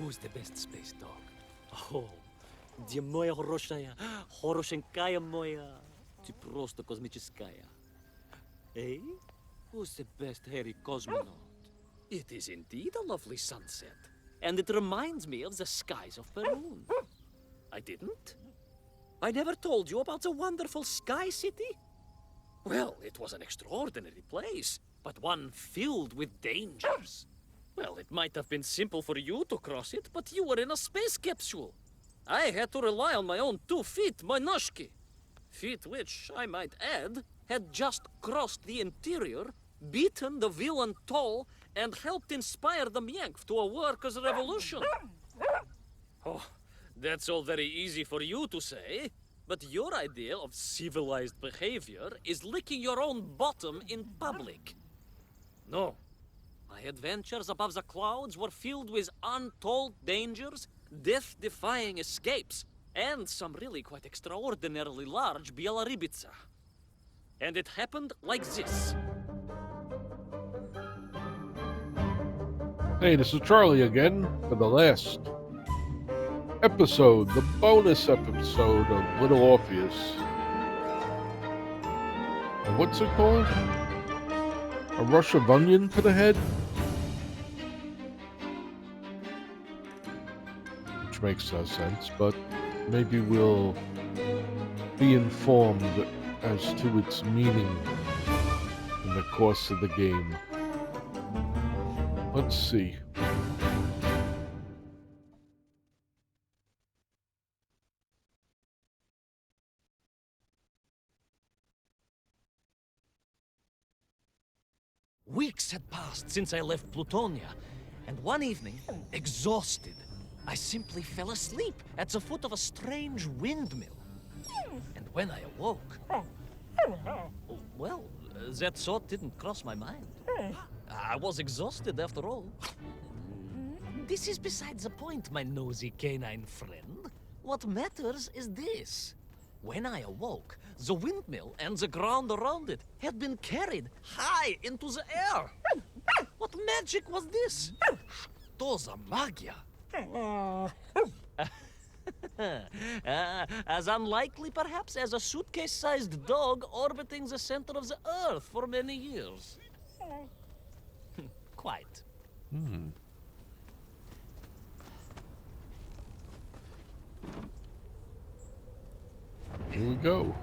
Who's the best space dog? Oh, где моя хорошая, хорошенькая моя, ты просто космическая. Eh? Who's the best hairy cosmonaut? It is indeed a lovely sunset, and it reminds me of the skies of Peru. I didn't? I never told you about the wonderful Sky City? Well, it was an extraordinary place, but one filled with dangers. Well, it might have been simple for you to cross it, but you were in a space capsule. I had to rely on my own 2 feet, my noshki. Feet which, I might add, had just crossed the interior, beaten the villain Toll, and helped inspire the Mienk to a workers' revolution. Oh, that's all very easy for you to say, but your idea of civilized behavior is licking your own bottom in public. No. My adventures above the clouds were filled with untold dangers, death-defying escapes, and some really quite extraordinarily large bielaribica. And it happened like this. Hey, this is Charlie again for the last episode, the bonus episode of Little Orpheus. And what's it called? A rush of onion to the head? Which makes no sense, but maybe we'll be informed as to its meaning in the course of the game. Let's see. Weeks had passed since I left Plutonia, and one evening, exhausted, I simply fell asleep at the foot of a strange windmill. And when I awoke, well, that thought didn't cross my mind. I was exhausted after all. This is beside the point, my nosy canine friend. What matters is this. When I awoke, the windmill and the ground around it had been carried high into the air. What magic was this? Что за магия? As unlikely, perhaps, as a suitcase-sized dog orbiting the center of the Earth for many years. Quite. Here we go.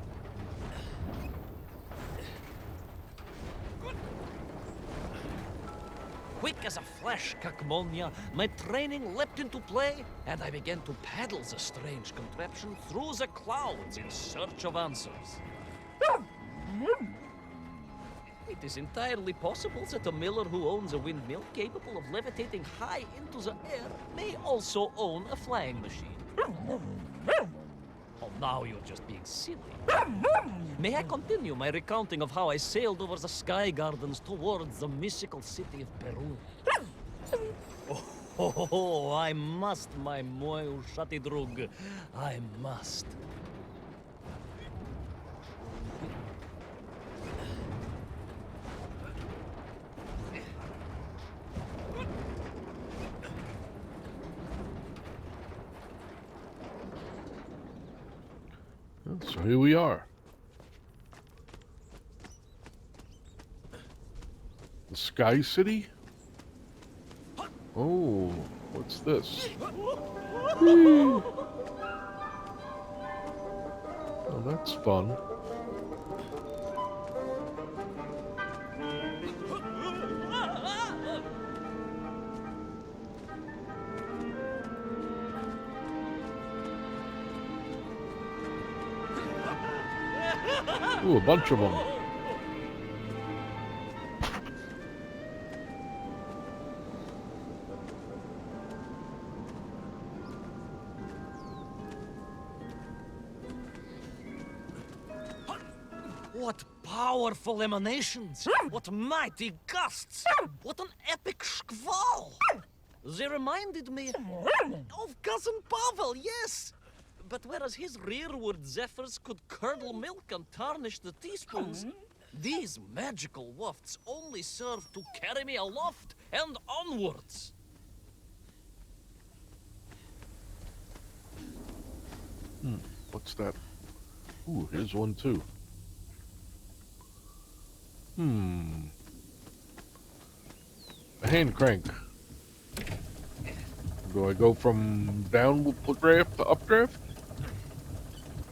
Quick as a flash, Kakmonia, my training leapt into play, and I began to paddle the strange contraption through the clouds in search of answers. It is entirely possible that a miller who owns a windmill capable of levitating high into the air may also own a flying machine. Oh, now you're just being silly. May I continue my recounting of how I sailed over the sky gardens towards the mystical city of Peru? Oh, I must, my moi ushati drug. I must. So here we are. The Sky City? Oh, what's this? Whee! Oh, that's fun. Ooh, a bunch of them. What powerful emanations! What mighty gusts! What an epic squall! They reminded me of Cousin Pavel, yes! But whereas his rearward zephyrs could curdle milk and tarnish the teaspoons, these magical wafts only serve to carry me aloft and onwards. What's that? Ooh, here's one too. A hand crank. Do I go from down draft to updraft?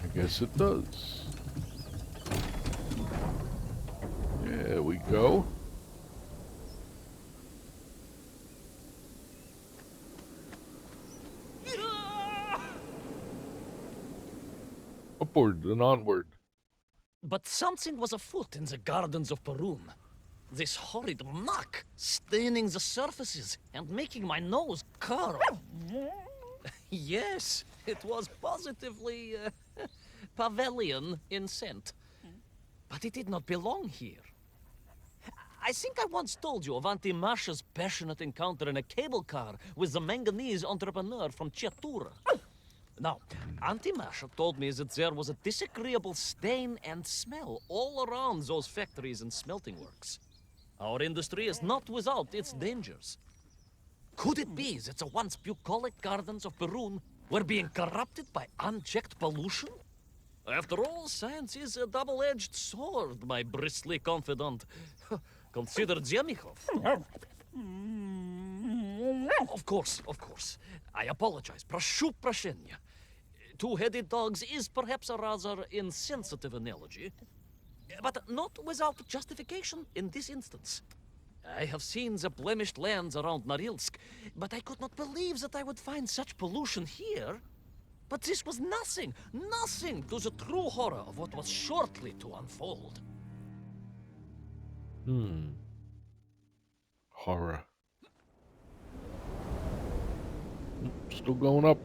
I guess it does. There we go. Upward and onward. But something was afoot in the gardens of Perun. This horrid muck staining the surfaces and making my nose curl. Yes, it was positively pavilion in scent. But it did not belong here. I think I once told you of Auntie Masha's passionate encounter in a cable car with the manganese entrepreneur from Chiatura. Now, Auntie Masha told me that there was a disagreeable stain and smell all around those factories and smelting works. Our industry is not without its dangers. Could it be that the once bucolic gardens of Perun were being corrupted by unchecked pollution? After all, science is a double-edged sword, my bristly confidant. Consider Zemikov. Of course. I apologize. Proшу прощения. Two-headed dogs is perhaps a rather insensitive analogy, but not without justification in this instance. I have seen the blemished lands around Norilsk, but I could not believe that I would find such pollution here. But this was nothing to the true horror of what was shortly to unfold. Horror. Still going up.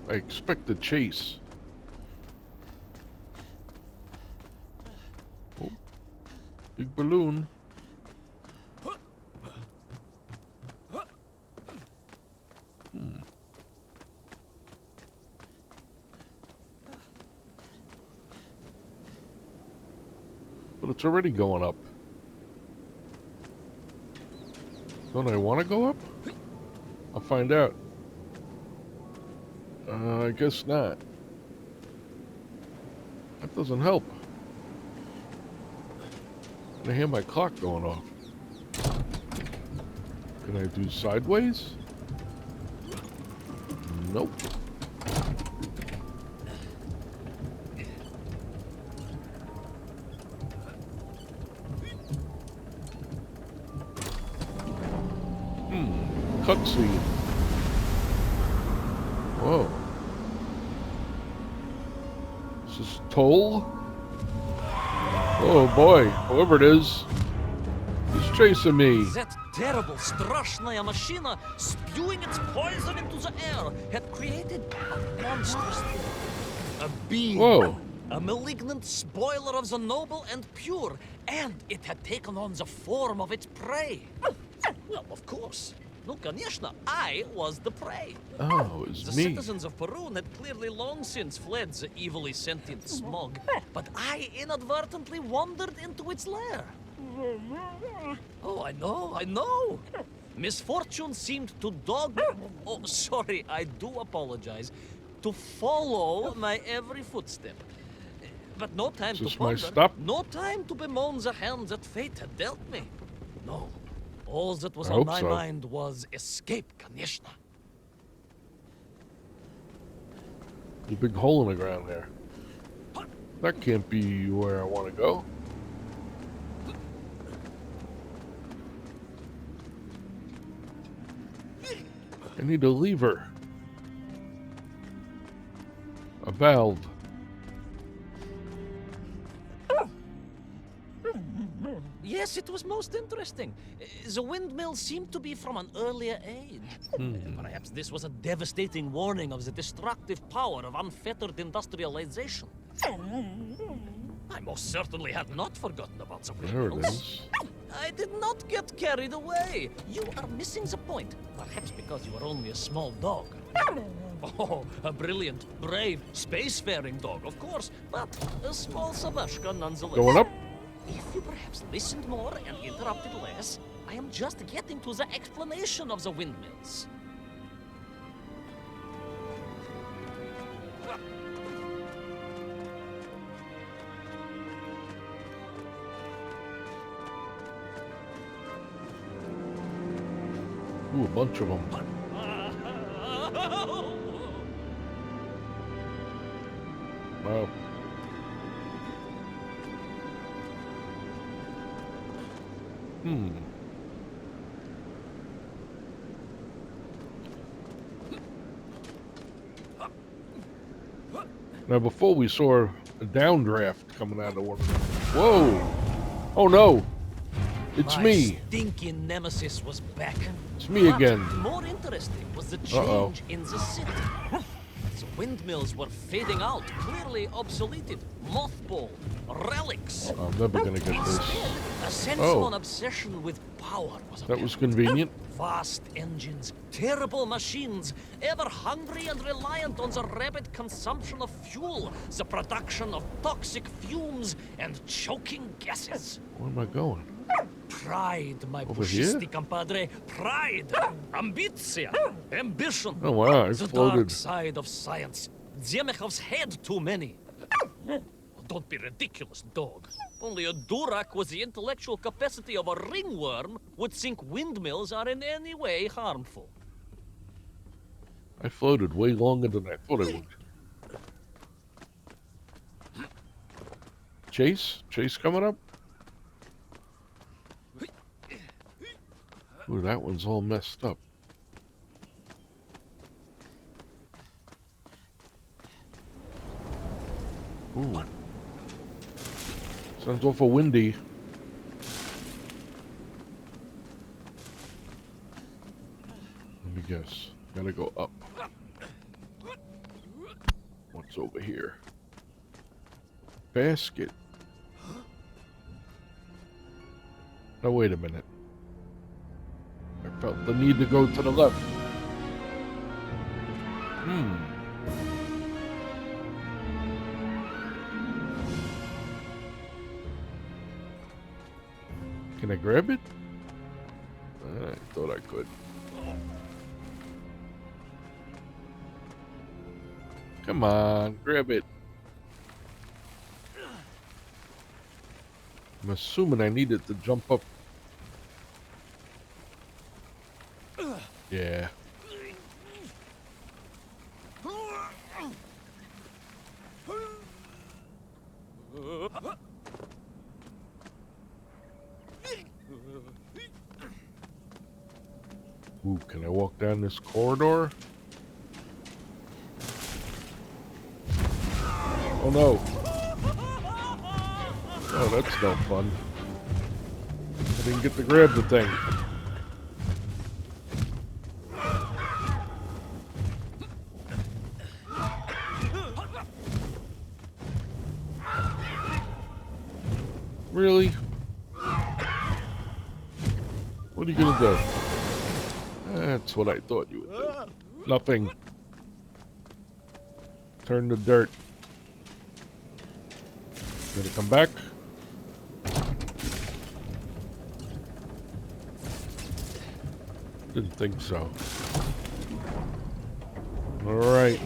I expect a chase. Oh, big balloon. But it's already going up. Don't I want to go up? I'll find out. I guess not. That doesn't help. I hear my clock going off. Can I do sideways? Nope. Cutscene. Whoa. Is this toll? Oh boy, whoever it is chasing me. That terrible strashnaya machina spewing its poison into the air had created a monstrous thing. A being. Whoa. A malignant spoiler of the noble and pure. And it had taken on the form of its prey. Well, of course. No, конечно, I was the prey. Oh, it was The me. citizens of Perun had clearly long since fled the evilly sentient smog, but I inadvertently wandered into its lair. Oh, I know. Misfortune seemed to dog... Oh, sorry, I do apologize. To follow my every footstep. But no time Is to this my ponder, stop? no time to bemoan the hand that fate had dealt me. No. All that was I on hope my so. mind was escape, конечно. There's a big hole in the ground there. That can't be where I want to go. I need a lever. A valve. Yes, it was most interesting. The windmill seemed to be from an earlier age. Perhaps this was a devastating warning of the destructive power of unfettered industrialization. I most certainly had not forgotten about the There it windmills. is. I did not get carried away. You are missing the point. Perhaps because you are only a small dog. Oh, a brilliant, brave, spacefaring dog, of course, but a small Savashka nonetheless. Going up? if you perhaps listened more and interrupted less, I am just getting to the explanation of the windmills. Ooh, a bunch of them. Wow. Now, before we saw a downdraft coming out of one. Whoa! Oh no! It's My me! stinking nemesis was back. It's me again. But more interesting was the change in the city. The windmills were fading out, clearly obsoleted, mothballed, relics. I'm never gonna get this. Instead, a sense Oh. of an obsession with power was That was apparent. convenient. Vast engines, terrible machines, ever hungry and reliant on the rapid consumption of fuel, the production of toxic fumes and choking gases. Where am I going? Pride, my Over pushisti here? compadre. Pride, ambitia, ambition. Oh wow, I The dark floated. side of science. Zemechov's had too many. Don't be ridiculous, dog. Only a Durak with the intellectual capacity of a ringworm would think windmills are in any way harmful. I floated way longer than I thought I would. Chase? Chase coming up? Ooh, that one's all messed up. Ooh. Sounds awful windy. Let me guess. Gotta go up. What's over here? Basket. Now wait a minute. I felt the need to go to the left. Can I grab it? I thought I could. Come on, grab it. I'm assuming I needed to jump up. Yeah. Ooh, can I walk down this corridor? Oh no. Oh, that's no fun. I didn't get to grab the thing. Really? What are you gonna do? That's what I thought you would do. Nothing. Turn to dirt. Gonna come back? Didn't think so. Alright.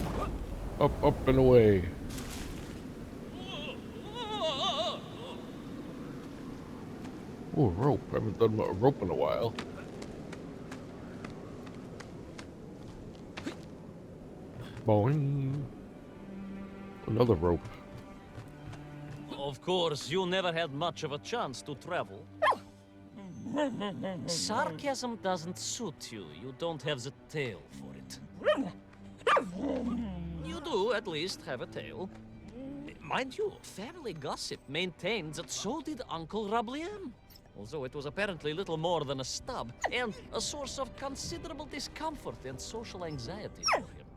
Up, up, and away. Oh, rope. I haven't done a rope in a while. Boing. Another rope. Of course, you never had much of a chance to travel. Sarcasm doesn't suit you. You don't have the tail for it. You do, at least, have a tail. Mind you, family gossip maintains that so did Uncle Rabliem. Although it was apparently little more than a stub, and a source of considerable discomfort and social anxiety for him.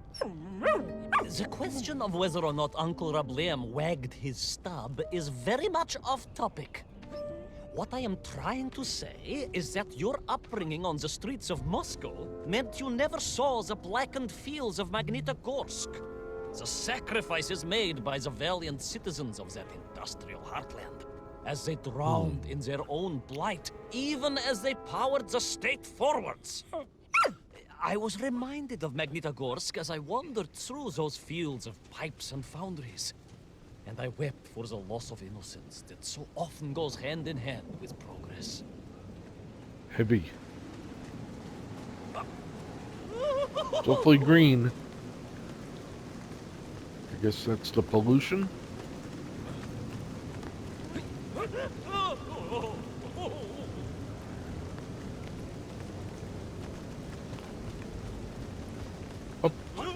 The question of whether or not Uncle Rabliem wagged his stub is very much off topic. What I am trying to say is that your upbringing on the streets of Moscow meant you never saw the blackened fields of Magnitogorsk, the sacrifices made by the valiant citizens of that industrial heartland. as they drowned in their own blight, even as they powered the state forwards. I was reminded of Magnitogorsk as I wandered through those fields of pipes and foundries. And I wept for the loss of innocence that so often goes hand in hand with progress. Heavy. It's awfully green. I guess that's the pollution.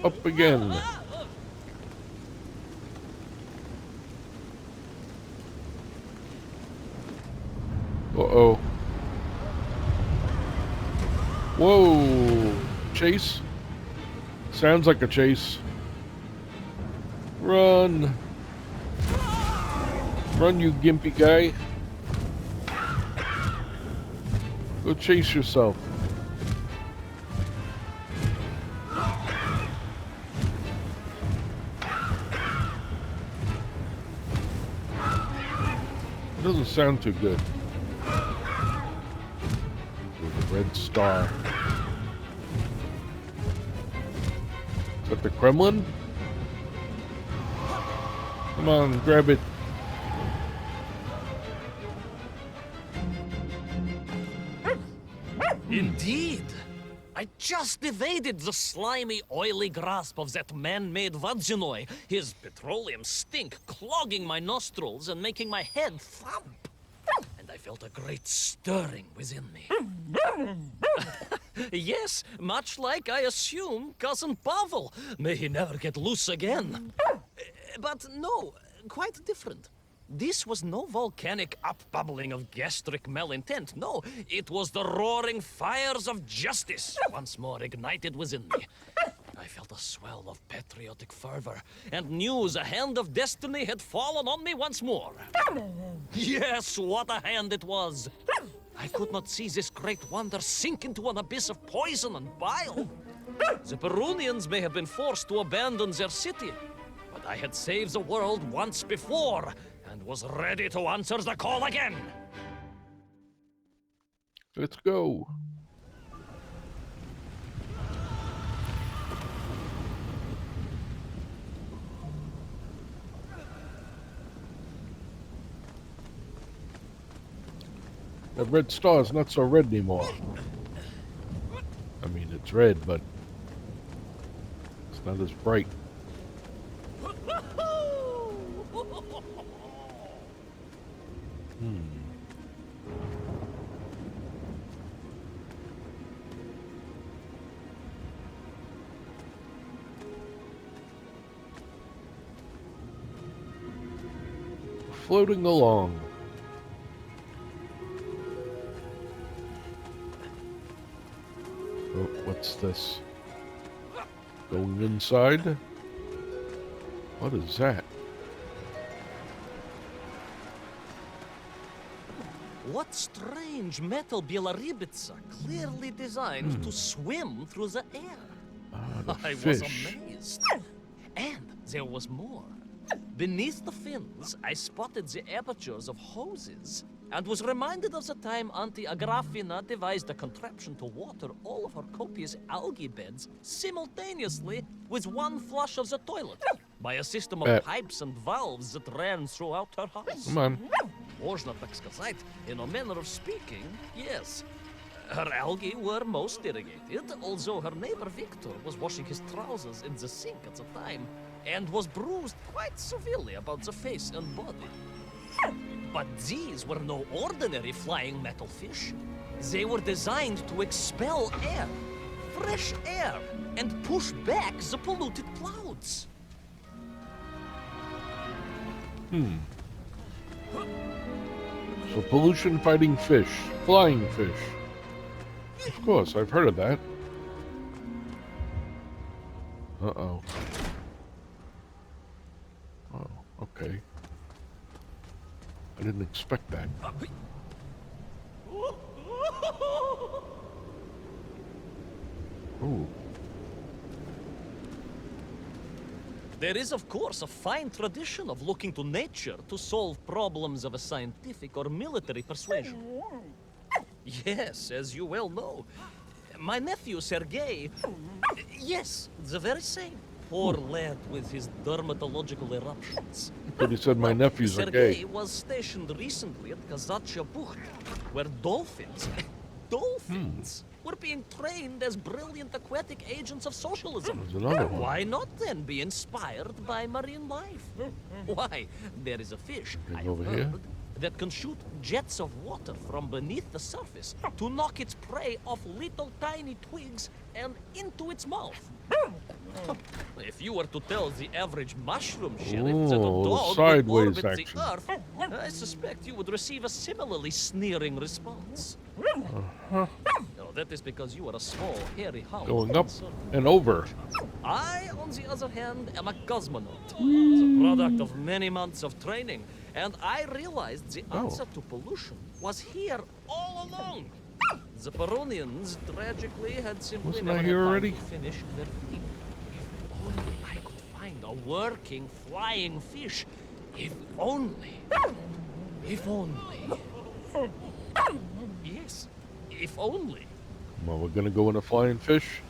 Up again. Uh-oh. Whoa. Chase? Sounds like a chase. Run. Run, you gimpy guy. Go chase yourself. It doesn't sound too good. With a red star. Is that the Kremlin? Come on, grab it. Indeed! I just evaded the slimy, oily grasp of that man-made Vadzinoi, his petroleum stink clogging my nostrils and making my head thump. And I felt a great stirring within me. Yes, much like I assume Cousin Pavel. May he never get loose again. But no, quite different. This was no volcanic upbubbling of gastric malintent. No, it was the roaring fires of justice once more ignited within me. I felt a swell of patriotic fervor and knew the hand of destiny had fallen on me once more. Yes, what a hand it was! I could not see this great wonder sink into an abyss of poison and bile. The Perunians may have been forced to abandon their city, but I had saved the world once before and was ready to answer the call again. Let's go. That red star is not so red anymore. I mean, it's red, but it's not as bright. Floating along. Oh, what's this? Going inside? What is that? What strange metal Bielaribitsa clearly designed to swim through the air. The I fish. was amazed. And there was more. Beneath the fins, I spotted the apertures of hoses and was reminded of the time Auntie Agrafina devised a contraption to water all of her copious algae beds simultaneously with one flush of the toilet by a system of pipes and valves that ran throughout her house. Come on. Можно так сказать, in a manner of speaking, yes. Her algae were most irrigated, although her neighbor Victor was washing his trousers in the sink at the time and was bruised quite severely about the face and body. But these were no ordinary flying metal fish. They were designed to expel air, fresh air, and push back the polluted clouds. So pollution-fighting fish. Flying fish. Of course, I've heard of that. Uh-oh. Oh, okay. I didn't expect that. Ooh. There is, of course, a fine tradition of looking to nature to solve problems of a scientific or military persuasion. Yes, as you well know. My nephew, Sergei... Yes, the very same. Poor lad with his dermatological eruptions. But he said my nephews are Sergei gay. was stationed recently at Kazachya Bucht, where dolphins... dolphins... were being trained as brilliant aquatic agents of socialism. There's another one. Why not then be inspired by marine life? Why, there is a fish, Bring I over have here. heard, that can shoot jets of water from beneath the surface to knock its prey off little tiny twigs and into its mouth. If you were to tell the average mushroom sheriff that a Ooh, dog would sideways orbit action. the earth, I suspect you would receive a similarly sneering response. No, that is because you are a small, hairy hound. Going up and over. I, on the other hand, am a cosmonaut, the product of many months of training, and I realized the answer to pollution was here all along. The Peronians, tragically, had simply Wasn't never I had here time already? to finish their feed. If only I could find a working, flying fish. If only. If only. Yes, if only. Well, we're gonna go in a flying fish.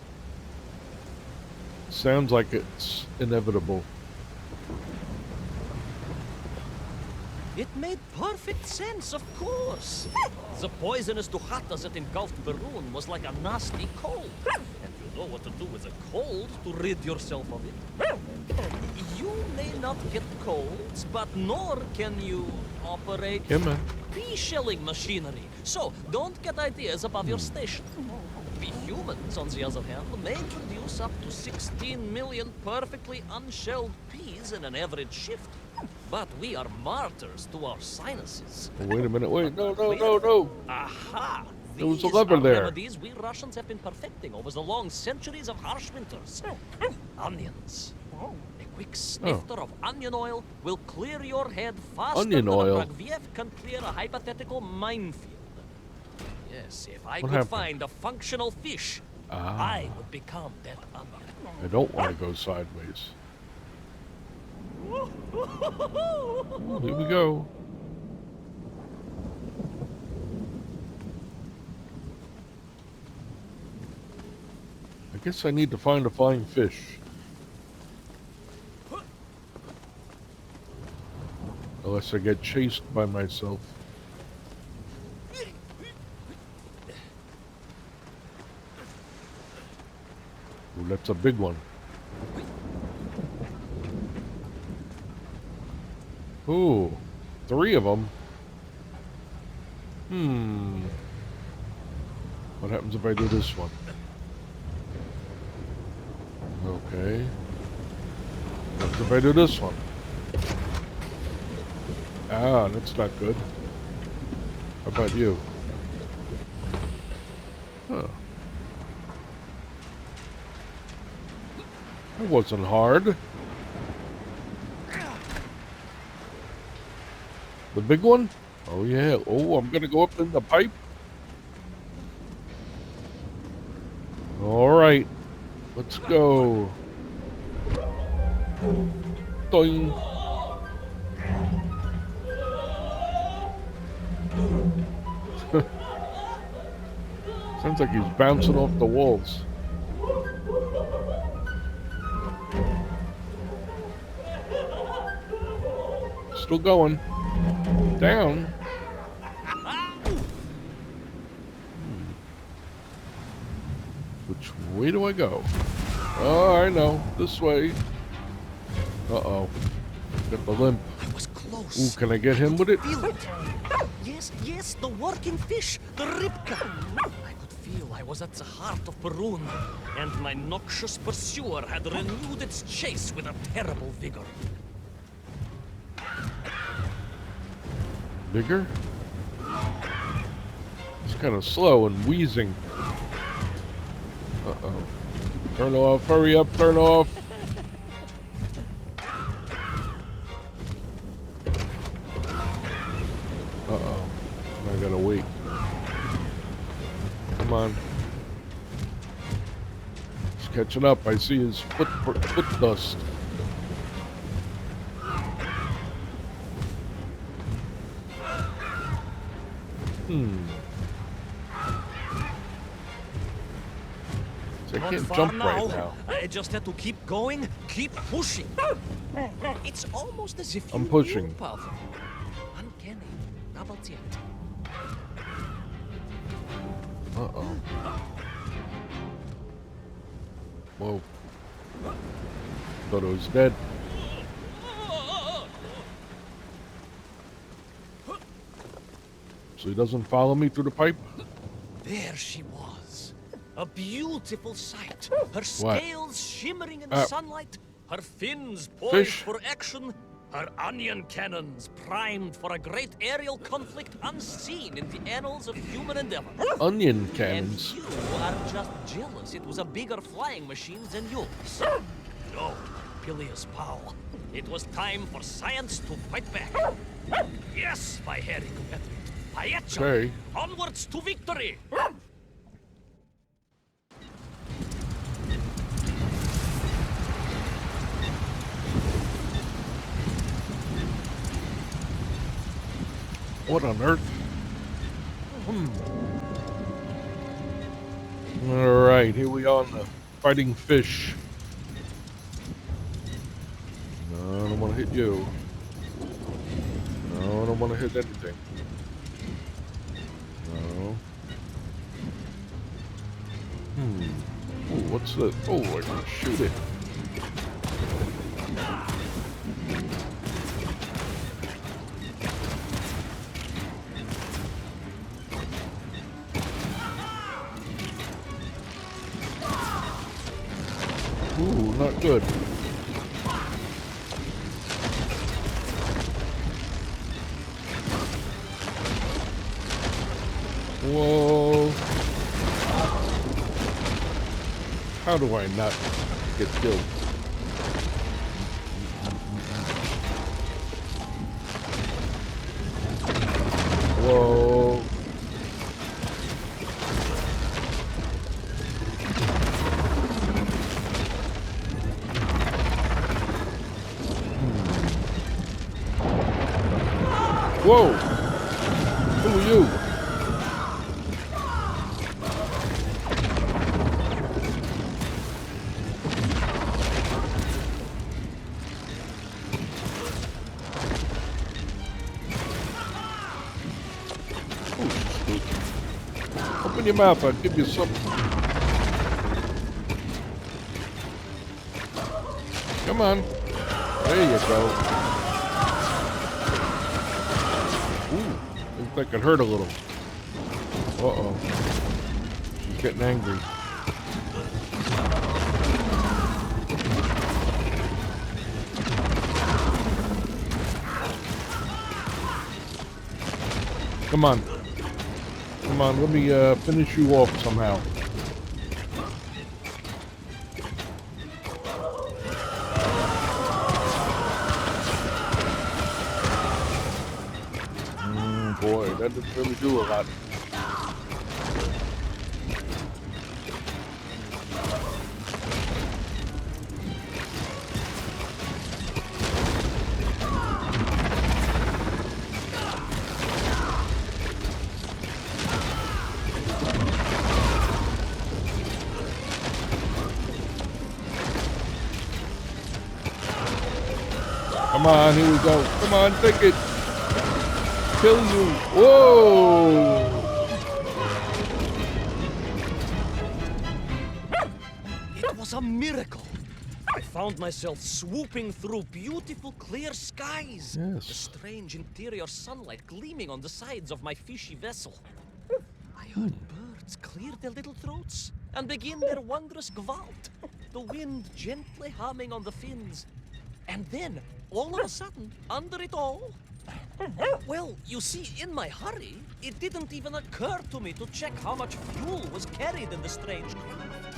Sounds like it's inevitable. It made perfect sense, of course. The poisonous Duchata that engulfed Berun was like a nasty cold. And you know what to do with a cold to rid yourself of it. You may not get colds, but nor can you operate Yeah, man. pea-shelling machinery. So, don't get ideas above your station. We humans, on the other hand, may produce up to 16 million perfectly unshelled peas in an average shift. But we are martyrs to our sinuses. Oh, wait a minute. Wait. No, no, no, no. Aha! There was a These lever are there. remedies we Russians have been perfecting over the long centuries of harsh winters. Onions. A quick snifter of onion oil will clear your head faster Onion than oil? a Bragviev can clear a hypothetical minefield. Yes, if I What could happened? find a functional fish, I would become that onion. I don't want to go sideways. Here we go. I guess I need to find a flying fish. Unless I get chased by myself. Ooh, that's a big one. Ooh, 3 of them. What happens if I do this one? Okay. What happens if I do this one? Ah, that's not good. How about you? Huh. That wasn't hard. The big one? Oh yeah. Oh, I'm gonna go up in the pipe. All right. Let's go. Doing. Sounds like he's bouncing off the walls. Still going. Down. Which way do I go? Oh, I know. This way. Uh-oh. Got the limp. I was close. Ooh, can I get him with it? Feel it. Yes, yes, the working fish, the ribka. I could feel I was at the heart of Perun, and my noxious pursuer had renewed its chase with a terrible vigor. Bigger? It's kind of slow and wheezing. Uh-oh. Turn off. Hurry up. Turn off. Uh-oh. I gotta wait. Come on. He's catching up. I see his foot dust. So I Not can't far jump now. right now. I just have to keep going, keep pushing. It's almost as if I'm you pushing. knew, Pavel. Uncanny. Double checked. Uh-oh. Whoa. Thought it was dead. So he doesn't follow me through the pipe? There she was. A beautiful sight. Her What? scales shimmering in the sunlight. Her fins poised Fish? for action. Her onion cannons primed for a great aerial conflict unseen in the annals of human endeavor. Onion And cannons. you are just jealous it was a bigger flying machine than yours. No, Peleus Powell. It was time for science to fight back. Yes, my hairy compatriot. Payecha, Okay. onwards to victory! What on earth? Alright, here we are on the fighting fish. No, I don't want to hit you. No, I don't want to hit anything. No. Ooh, what's that? Oh, I can shoot it. Ooh, not good. Whoa. How do I not get killed? Whoa. Whoa! Who are you? Open your mouth, I'll give you something. Come on. There you go. Ooh, looks like it hurt a little. Uh-oh. She's getting angry. Come on. Come on, let me finish you off somehow. Boy, that didn't really do a lot. Come on, here we go. Come on, take it. Kill you. Whoa! It was a miracle. I found myself swooping through beautiful clear skies. Yes. The strange interior sunlight gleaming on the sides of my fishy vessel. I heard birds clear their little throats and begin their wondrous gvalt. The wind gently humming on the fins. And then, all of a sudden, under it all, well, you see, in my hurry, it didn't even occur to me to check how much fuel was carried in the strange craft.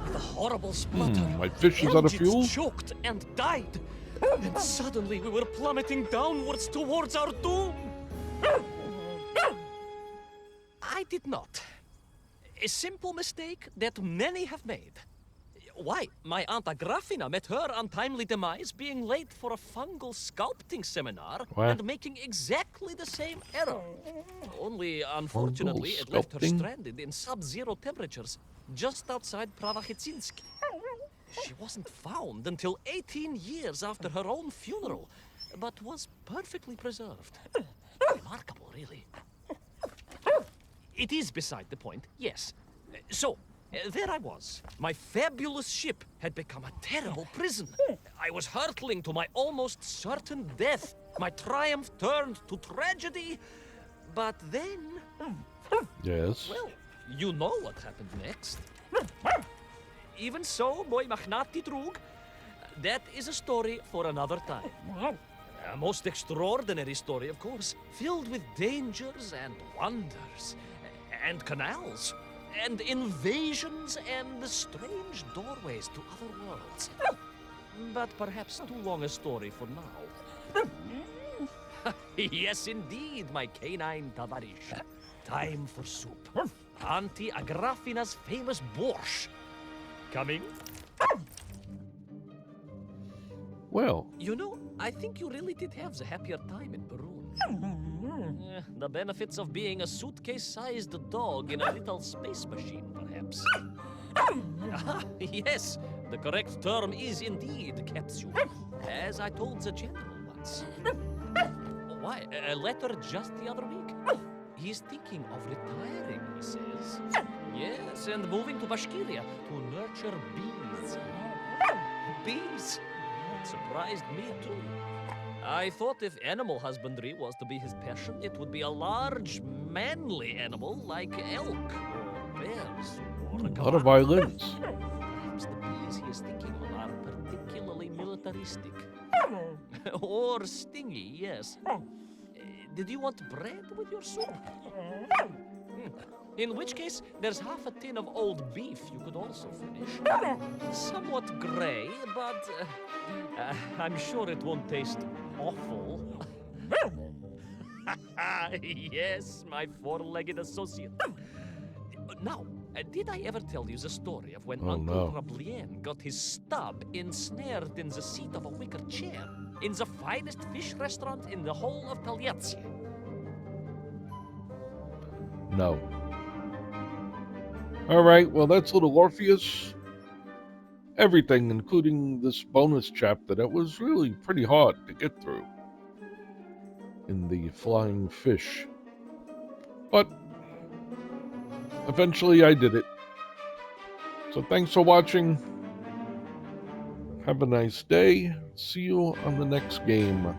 With a horrible splutter, My fish is out of engines fuel? choked and died. And suddenly we were plummeting downwards towards our doom. I did not. A simple mistake that many have made. Why, my Aunt Agrafina met her untimely demise being late for a fungal sculpting seminar What? and making exactly the same error. Only, unfortunately, it left her sculpting? stranded in sub-zero temperatures just outside Pravachitsinsk. She wasn't found until 18 years after her own funeral, but was perfectly preserved. Remarkable, really. It is beside the point, yes. So, there I was. My fabulous ship had become a terrible prison. I was hurtling to my almost certain death. My triumph turned to tragedy. But then, Yes. well, you know what happened next. Even so, boy Machnati Drug, that is a story for another time. A most extraordinary story, of course, filled with dangers and wonders, and canals, and invasions, and strange doorways to other worlds. But perhaps too long a story for now. Yes, indeed, my canine tavarish. Time for soup. Auntie Agrafina's famous borscht. Coming? Well, You know, I think you really did have the happier time in Perun. The benefits of being a suitcase-sized dog in a little space machine, perhaps. Ah, yes, the correct term is indeed capsule, as I told the general once. Why, a letter just the other week. He's thinking of retiring, he says. Yes, and moving to Bashkiria to nurture bees. Bees? It surprised me too. I thought if animal husbandry was to be his passion, it would be a large, manly animal like elk or bears or a a lot of gaur. violins. Perhaps the bees he is thinking of are particularly militaristic. Or stingy, yes. Did you want bread with your soup? In which case, there's half a tin of old beef you could also finish. Somewhat gray, but I'm sure it won't taste awful. Yes, my four-legged associate. Now, did I ever tell you the story of when Oh, Uncle no. Rablien got his stub ensnared in the seat of a wicker chair in the finest fish restaurant in the whole of Taliatsia? No. All right, well, that's little Orpheus. Everything, including this bonus chapter that was really pretty hard to get through in the flying fish. But eventually I did it. So thanks for watching. Have a nice day. See you on the next game.